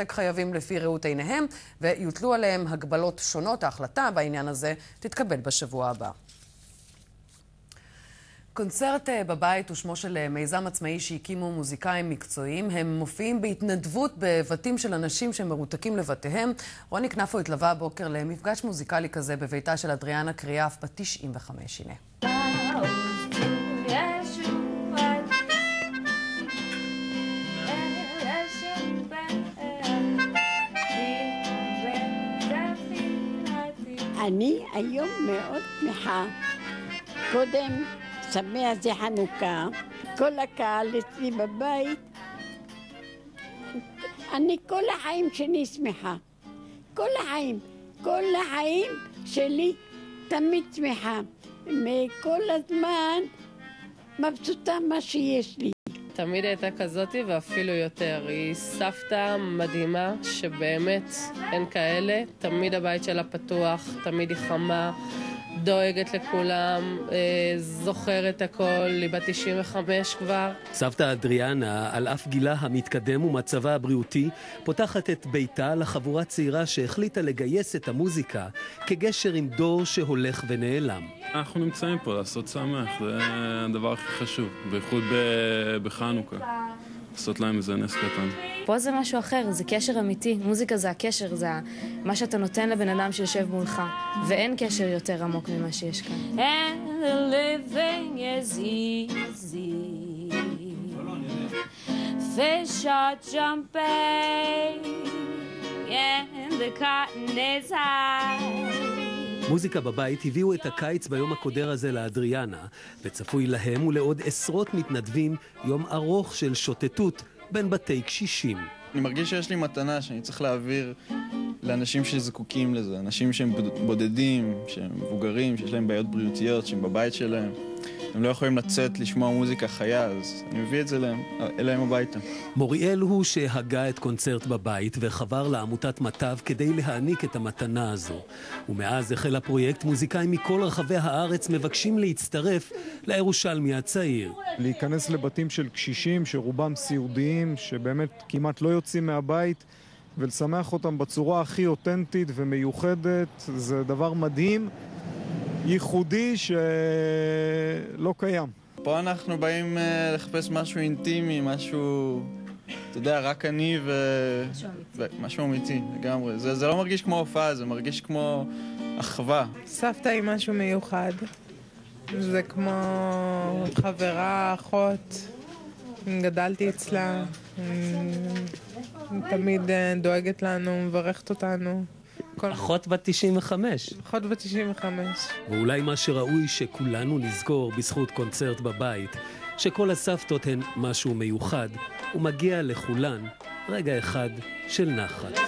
חייבים לפי ראות עיניהם ויוטלו עליהם הגבלות שונות. ההחלטה בעניין הזה תתקבל בשבוע הבא. קונצרט בבית הוא שמו של מיזם עצמאי שהקימו מוזיקאים מקצועיים. הם מופיעים בהתנדבות בבתים של אנשים שמרותקים לבתיהם. רוני כנפו התלווה הבוקר למפגש מוזיקלי כזה בביתה של אדריאנה קריאף בת 95. הנה. אני היום מאוד שמחה. קודם שמח זה חנוכה, כל הקהל אצלי בבית. אני כל החיים שלי שמחה. כל החיים שלי תמיד שמחה. מכל הזמן מבסוטה מה שיש לי. תמיד הייתה כזאת ואפילו יותר. היא סבתא מדהימה שבאמת אין כאלה. תמיד הבית שלה פתוח, תמיד היא חמה, דואגת לכולם, זוכרת הכל, היא בת 95 כבר. סבתא אדריאנה, על אף גילה המתקדם ומצבה הבריאותי, פותחת את ביתה לחבורה צעירה שהחליטה לגייס את המוזיקה כגשר עם דור שהולך ונעלם. אנחנו נמצאים פה לעשות שמח, זה הדבר הכי חשוב, בייחוד בחנוכה. לעשות להם איזה נס קטן. פה זה משהו אחר, זה קשר אמיתי. מוזיקה זה הקשר, זה מה שאתה נותן לבן אדם שיושב מולך. ואין קשר יותר עמוק ממה שיש כאן. And the living is easy. Fish are jumping and the cotton is high. מוזיקה בבית הביאו את הקיץ ביום הקודר הזה לאדריאנה, וצפוי להם ולעוד עשרות מתנדבים יום ארוך של שוטטות בין בתי קשישים. אני מרגיש שיש לי מתנה שאני צריך להעביר לאנשים שזקוקים לזה, אנשים שהם בודדים, שהם מבוגרים, שיש להם בעיות בריאותיות, שהם בבית שלהם. הם לא יכולים לצאת לשמוע מוזיקה חיה, אז אני מביא את זה אליהם הביתה. מוריאל הוא שהגה את קונצרט בבית וחבר לעמותת מטב כדי להעניק את המתנה הזו. ומאז החל הפרויקט, מוזיקאים מכל רחבי הארץ מבקשים להצטרף לירושלמי הצעיר. להיכנס לבתים של קשישים שרובם סיעודיים, שבאמת כמעט לא יוצאים מהבית, ולשמח אותם בצורה הכי אותנטית ומיוחדת, זה דבר מדהים. ייחודי שלא קיים. פה אנחנו באים לחפש משהו אינטימי, משהו, אתה יודע, רק אני משהו אמיתי לגמרי. זה לא מרגיש כמו הופעה, זה מרגיש כמו אחווה. סבתא היא משהו מיוחד. זה כמו חברה, אחות. גדלתי אצלה. תמיד דואגת לנו, מברכת אותנו. אחות בת 95. אחות בת 95. ואולי מה שראוי שכולנו נזכור בזכות קונצרט בבית, שכל הסבתות הן משהו מיוחד, ומגיע לכולן רגע אחד של נחת.